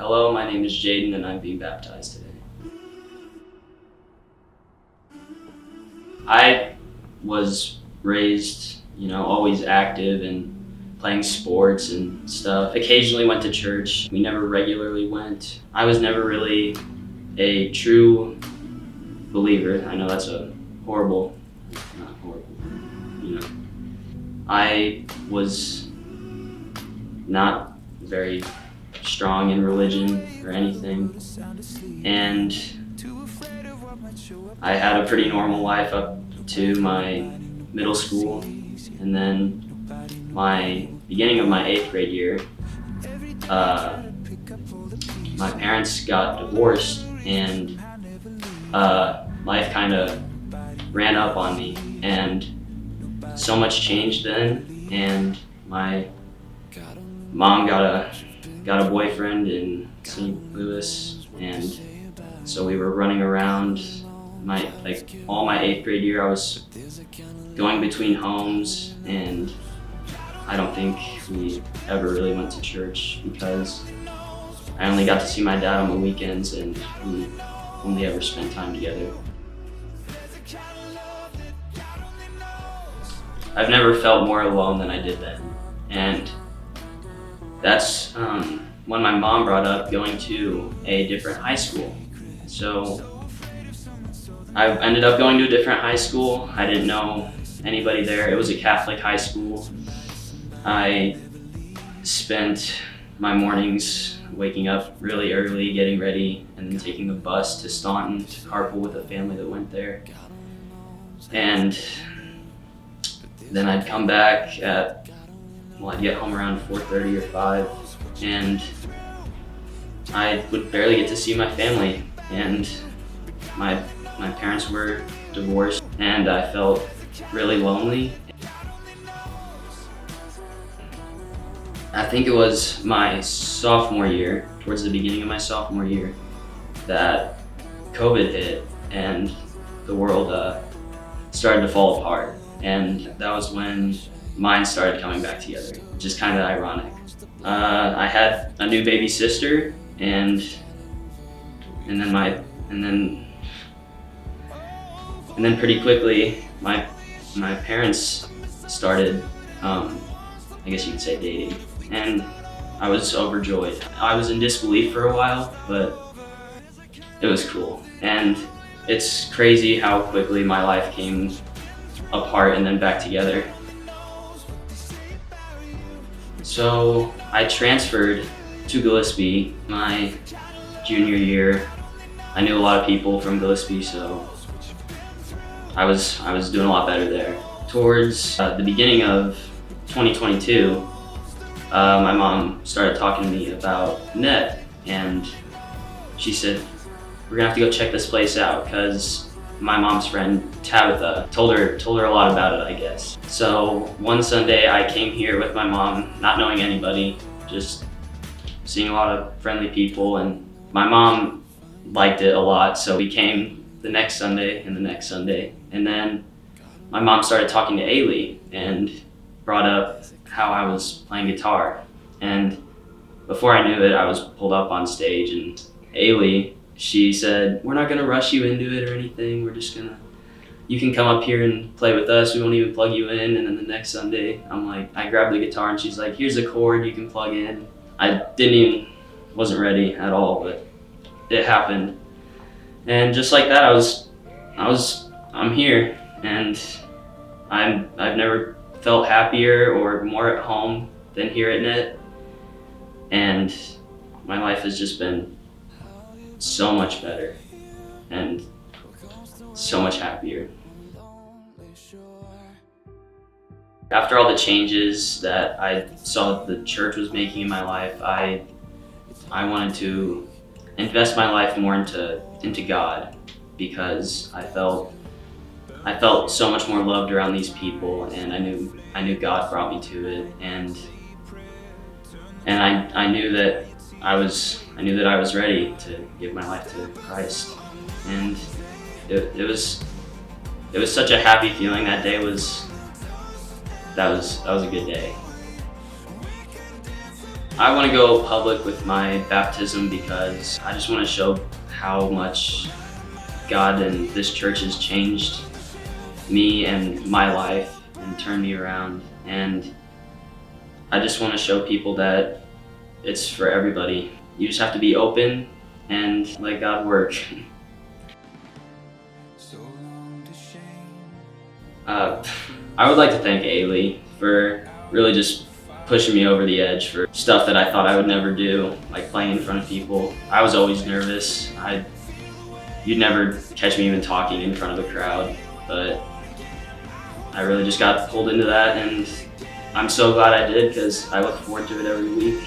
Hello, my name is Jaden and I'm being baptized today. I was raised, always active and playing sports and stuff. Occasionally went to church. We never regularly went. I was never really a true believer. I know that's not horrible. I was not very strong in religion or anything, and I had a pretty normal life up to my middle school, and then my beginning of my 8th grade year, my parents got divorced, and life kind of ran up on me, and so much changed then, and my mom got a boyfriend in St. Louis, and so we were running around. All my 8th grade year, I was going between homes, and I don't think we ever really went to church because I only got to see my dad on the weekends, and we only ever spent time together. I've never felt more alone than I did then, and that's when my mom brought up going to a different high school. So I ended up going to a different high school. I didn't know anybody there. It was a Catholic high school. I spent my mornings waking up really early, getting ready, and then taking the bus to Staunton to carpool with a family that went there. And then I'd come back I'd get home around 4:30 or 5, and I would barely get to see my family, and my parents were divorced, and I felt really lonely. I think it was my sophomore year, towards the beginning of my sophomore year, that COVID hit and the world started to fall apart. And that was when mine started coming back together, which is kind of ironic. I had a new baby sister, and then pretty quickly my parents started, I guess you could say, dating, and I was overjoyed. I was in disbelief for a while, but it was cool. And it's crazy how quickly my life came apart and then back together. So I transferred to Gillespie my junior year. I knew a lot of people from Gillespie, so I was doing a lot better there. Towards the beginning of 2022, my mom started talking to me about Net, and she said, "We're gonna have to go check this place out," because my mom's friend Tabitha told her a lot about it, I guess. So one Sunday I came here with my mom, not knowing anybody, just seeing a lot of friendly people, and my mom liked it a lot, so we came the next Sunday and the next Sunday. And then my mom started talking to Ailey and brought up how I was playing guitar. And before I knew it, I was pulled up on stage, and Ailey, she said, "We're not gonna rush you into it or anything. You can come up here and play with us. We won't even plug you in." And then the next Sunday, I grabbed the guitar, and she's like, "Here's a chord you can plug in." I wasn't ready at all, but it happened. And just like that, I'm here, and I've never felt happier or more at home than here at Net. And my life has just been so much better and so much happier. After all the changes that I saw the church was making in my life, I wanted to invest my life more into God, because I felt so much more loved around these people, and I knew God brought me to it, and I knew that I was ready to give my life to Christ, and it was such a happy feeling. That day was a good day. I want to go public with my baptism because I just want to show how much God and this church has changed me and my life and turned me around. And I just want to show people that it's for everybody. You just have to be open and let God work. I would like to thank Ailey for really just pushing me over the edge for stuff that I thought I would never do, like playing in front of people. I was always nervous. You'd never catch me even talking in front of a crowd, but I really just got pulled into that, and I'm so glad I did because I look forward to it every week.